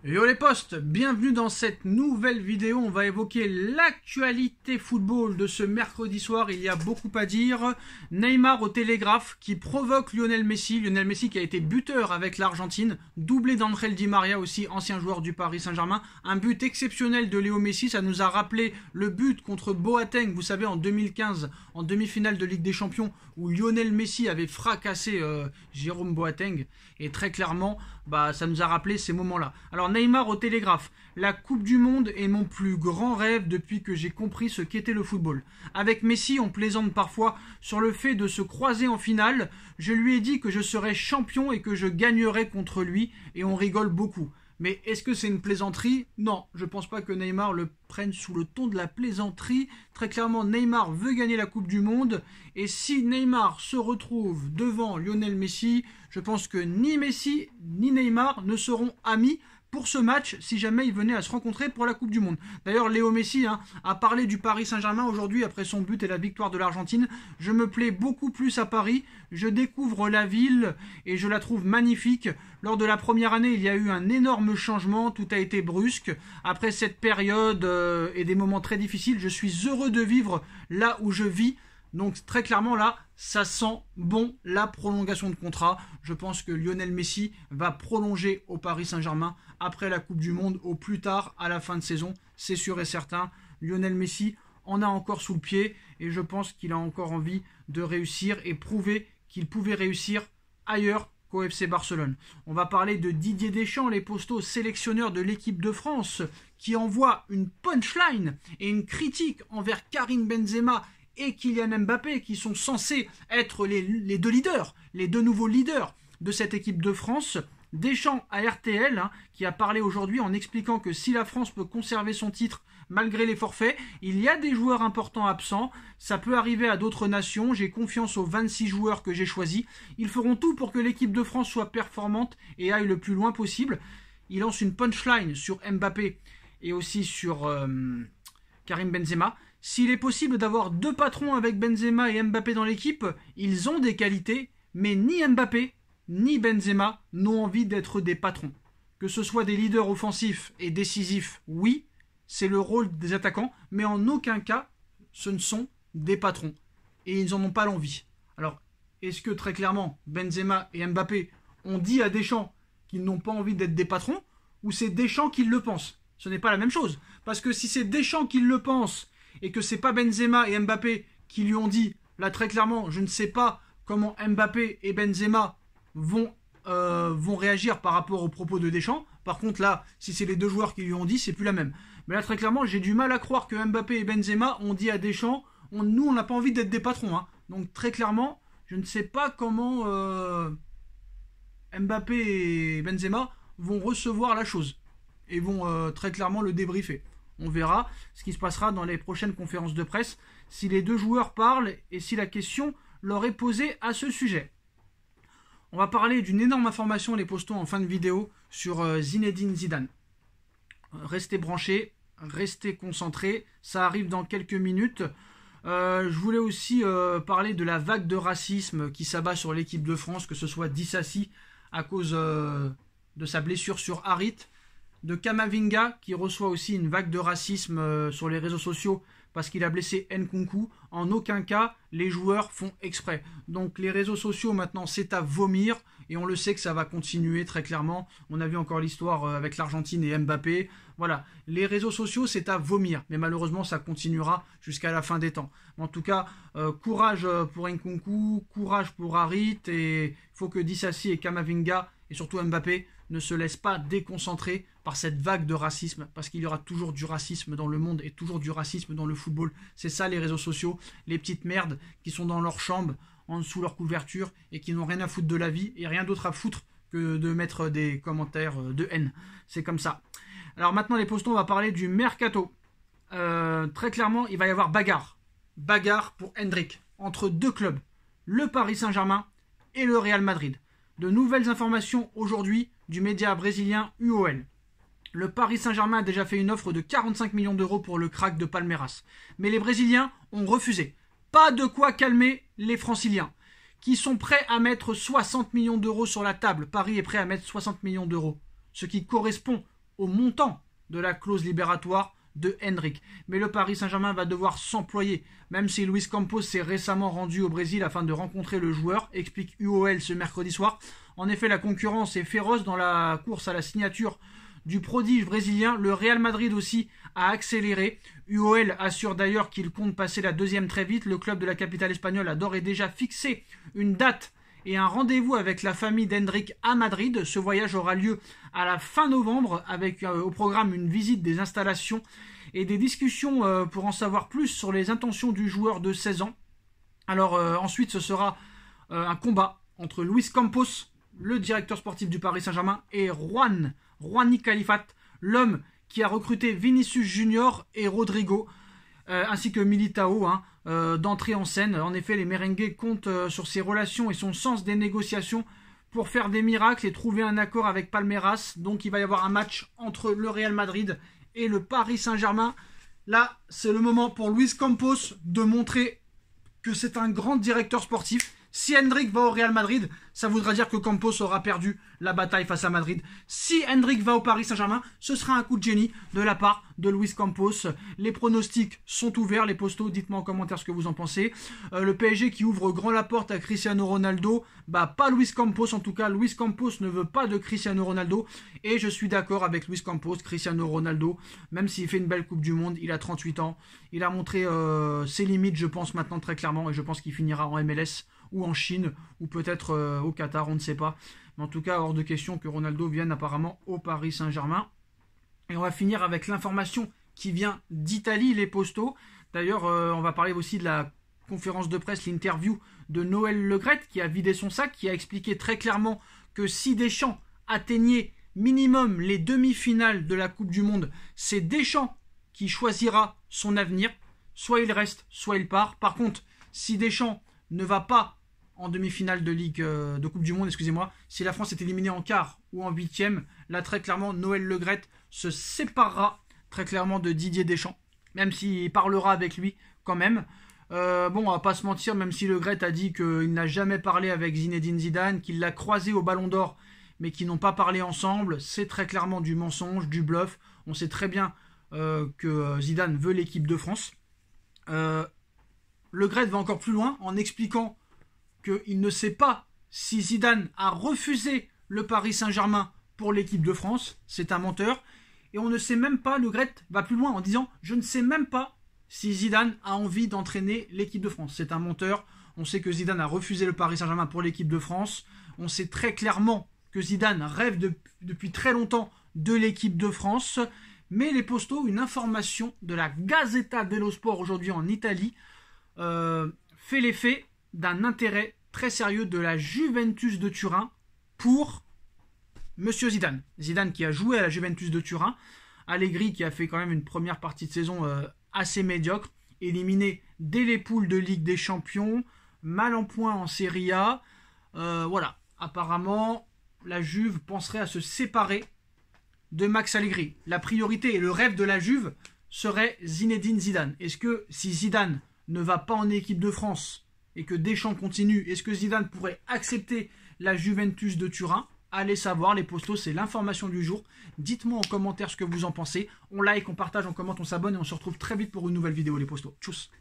Yo les postes, bienvenue dans cette nouvelle vidéo. On va évoquer l'actualité football de ce mercredi soir. Il y a beaucoup à dire. Neymar au télégraphe qui provoque Lionel Messi. Lionel Messi qui a été buteur avec l'Argentine, doublé d'Angel Di Maria aussi, ancien joueur du Paris Saint-Germain. Un but exceptionnel de Léo Messi. Ça nous a rappelé le but contre Boateng, vous savez, en 2015, en demi-finale de Ligue des Champions, où Lionel Messi avait fracassé Jérôme Boateng. Et très clairement, ça nous a rappelé ces moments-là. Alors Neymar au télégraphe. La Coupe du Monde est mon plus grand rêve depuis que j'ai compris ce qu'était le football. Avec Messi, on plaisante parfois sur le fait de se croiser en finale. Je lui ai dit que je serais champion et que je gagnerais contre lui et on rigole beaucoup. Mais est-ce que c'est une plaisanterie? Non, je pense pas que Neymar le prenne sous le ton de la plaisanterie. Très clairement, Neymar veut gagner la Coupe du Monde. Et si Neymar se retrouve devant Lionel Messi, je pense que ni Messi ni Neymar ne seront amis pour ce match si jamais ils venaient à se rencontrer pour la Coupe du Monde. D'ailleurs, Léo Messi a parlé du Paris Saint-Germain aujourd'hui après son but et la victoire de l'Argentine. Je me plais beaucoup plus à Paris, je découvre la ville et je la trouve magnifique. Lors de la première année, il y a eu un énorme changement, tout a été brusque. Après cette période et des moments très difficiles, je suis heureux de vivre là où je vis. Donc très clairement là, ça sent bon la prolongation de contrat. Je pense que Lionel Messi va prolonger au Paris Saint-Germain après la Coupe du Monde au plus tard à la fin de saison. C'est sûr et certain. Lionel Messi en a encore sous le pied et je pense qu'il a encore envie de réussir et prouver qu'il pouvait réussir ailleurs qu'au FC Barcelone. On va parler de Didier Deschamps, les postaux sélectionneurs de l'équipe de France, qui envoie une punchline et une critique envers Karim Benzema et Kylian Mbappé, qui sont censés être les deux leaders, les deux nouveaux leaders de cette équipe de France. Deschamps à RTL, qui a parlé aujourd'hui en expliquant que si la France peut conserver son titre malgré les forfaits, il y a des joueurs importants absents, ça peut arriver à d'autres nations, j'ai confiance aux 26 joueurs que j'ai choisis, ils feront tout pour que l'équipe de France soit performante et aille le plus loin possible. Il lance une punchline sur Mbappé et aussi sur Karim Benzema. S'il est possible d'avoir deux patrons avec Benzema et Mbappé dans l'équipe, ils ont des qualités, mais ni Mbappé ni Benzema n'ont envie d'être des patrons. Que ce soit des leaders offensifs et décisifs, oui, c'est le rôle des attaquants, mais en aucun cas, ce ne sont des patrons. Et ils n'en ont pas l'envie. Alors, est-ce que très clairement, Benzema et Mbappé ont dit à Deschamps qu'ils n'ont pas envie d'être des patrons, ou c'est Deschamps qui le pense? Ce n'est pas la même chose. Parce que si c'est Deschamps qui le pense, et que c'est pas Benzema et Mbappé qui lui ont dit, là très clairement, je ne sais pas comment Mbappé et Benzema vont réagir par rapport aux propos de Deschamps. Par contre là, si c'est les deux joueurs qui lui ont dit, c'est plus la même. Mais là très clairement, j'ai du mal à croire que Mbappé et Benzema ont dit à Deschamps, nous on n'a pas envie d'être des patrons. Donc très clairement, je ne sais pas comment Mbappé et Benzema vont recevoir la chose et vont très clairement le débriefer. On verra ce qui se passera dans les prochaines conférences de presse, si les deux joueurs parlent et si la question leur est posée à ce sujet. On va parler d'une énorme information, les postons en fin de vidéo, sur Zinedine Zidane. Restez branchés, restez concentrés, ça arrive dans quelques minutes. Je voulais aussi parler de la vague de racisme qui s'abat sur l'équipe de France, que ce soit Dissassi à cause de sa blessure sur Harit, de Kamavinga qui reçoit aussi une vague de racisme sur les réseaux sociaux parce qu'il a blessé Nkunku. En aucun cas les joueurs font exprès. Donc les réseaux sociaux maintenant c'est à vomir et on le sait que ça va continuer très clairement. On a vu encore l'histoire avec l'Argentine et Mbappé. Voilà, les réseaux sociaux c'est à vomir, mais malheureusement ça continuera jusqu'à la fin des temps. En tout cas, courage pour Nkunku, courage pour Harit, et il faut que Dissassi et Kamavinga et surtout Mbappé ne se laissent pas déconcentrer par cette vague de racisme, parce qu'il y aura toujours du racisme dans le monde et toujours du racisme dans le football. C'est ça les réseaux sociaux, les petites merdes qui sont dans leur chambre, en dessous leur couverture, et qui n'ont rien à foutre de la vie, et rien d'autre à foutre que de mettre des commentaires de haine. C'est comme ça. Alors maintenant les postons, on va parler du mercato. Très clairement, il va y avoir bagarre. Bagarre pour Endrick, entre deux clubs, le Paris Saint-Germain et le Real Madrid. De nouvelles informations aujourd'hui du média brésilien UOL. Le Paris Saint-Germain a déjà fait une offre de 45 millions d'euros pour le crack de Palmeiras. Mais les Brésiliens ont refusé. Pas de quoi calmer les Franciliens, qui sont prêts à mettre 60 millions d'euros sur la table. Paris est prêt à mettre 60 millions d'euros, ce qui correspond au montant de la clause libératoire de Endrick. Mais le Paris Saint-Germain va devoir s'employer, même si Luis Campos s'est récemment rendu au Brésil afin de rencontrer le joueur, explique UOL ce mercredi soir. En effet, la concurrence est féroce dans la course à la signature du prodige brésilien. Le Real Madrid aussi a accéléré. UOL assure d'ailleurs qu'il compte passer la deuxième très vite. Le club de la capitale espagnole a d'ores et déjà fixé une date et un rendez-vous avec la famille d'Endrick à Madrid. Ce voyage aura lieu à la fin novembre avec au programme une visite des installations et des discussions pour en savoir plus sur les intentions du joueur de 16 ans. Alors ensuite ce sera un combat entre Luis Campos, le directeur sportif du Paris Saint-Germain, et Juani Califat, l'homme qui a recruté Vinicius Junior et Rodrigo, ainsi que Militao, d'entrée en scène. En effet, les merengues comptent sur ses relations et son sens des négociations pour faire des miracles et trouver un accord avec Palmeiras. Donc il va y avoir un match entre le Real Madrid et le Paris Saint-Germain. Là, c'est le moment pour Luis Campos de montrer que c'est un grand directeur sportif. Si Endrick va au Real Madrid, ça voudra dire que Campos aura perdu la bataille face à Madrid. Si Endrick va au Paris Saint-Germain, ce sera un coup de génie de la part de Luis Campos. Les pronostics sont ouverts, les postos, dites-moi en commentaire ce que vous en pensez. Le PSG qui ouvre grand la porte à Cristiano Ronaldo, pas Luis Campos en tout cas. Luis Campos ne veut pas de Cristiano Ronaldo. Et je suis d'accord avec Luis Campos, Cristiano Ronaldo, même s'il fait une belle Coupe du Monde, il a 38 ans. Il a montré ses limites, je pense, maintenant très clairement. Et je pense qu'il finira en MLS ou en Chine, ou peut-être au Qatar, on ne sait pas. Mais en tout cas, hors de question que Ronaldo vienne apparemment au Paris Saint-Germain. Et on va finir avec l'information qui vient d'Italie, les postos. D'ailleurs, on va parler aussi de la conférence de presse, l'interview de Noël Le Graët, qui a vidé son sac, qui a expliqué très clairement que si Deschamps atteignait minimum les demi-finales de la Coupe du Monde, c'est Deschamps qui choisira son avenir. Soit il reste, soit il part. Par contre, si Deschamps ne va pas en demi-finale de Coupe du Monde, excusez-moi, si la France est éliminée en quart ou en huitième, là très clairement Noël Le Graët se séparera très clairement de Didier Deschamps, même s'il parlera avec lui quand même. Bon, on va pas se mentir, même si Le Graët a dit qu'il n'a jamais parlé avec Zinedine Zidane, qu'il l'a croisé au Ballon d'Or, mais qu'ils n'ont pas parlé ensemble, c'est très clairement du mensonge, du bluff. On sait très bien que Zidane veut l'équipe de France. Le Graët va encore plus loin en expliquant qu'il ne sait pas si Zidane a refusé le Paris Saint-Germain pour l'équipe de France. C'est un menteur. Et on ne sait même pas, Le Graët va plus loin en disant « Je ne sais même pas si Zidane a envie d'entraîner l'équipe de France ». C'est un menteur. On sait que Zidane a refusé le Paris Saint-Germain pour l'équipe de France. On sait très clairement que Zidane rêve depuis très longtemps de l'équipe de France. Mais les postos, une information de la Gazzetta dello Sport aujourd'hui en Italie, fait l'effet d'un intérêt très sérieux de la Juventus de Turin pour Monsieur Zidane. Zidane qui a joué à la Juventus de Turin, Allegri qui a fait quand même une première partie de saison assez médiocre, éliminé dès les poules de Ligue des Champions, mal en point en Serie A. Voilà, apparemment la Juve penserait à se séparer de Max Allegri. La priorité et le rêve de la Juve serait Zinedine Zidane. Est-ce que si Zidane ne va pas en équipe de France et que Deschamps continue, est-ce que Zidane pourrait accepter la Juventus de Turin? Allez savoir, les postos, c'est l'information du jour. Dites-moi en commentaire ce que vous en pensez. On like, on partage, on commente, on s'abonne et on se retrouve très vite pour une nouvelle vidéo, les postos. Tchuss.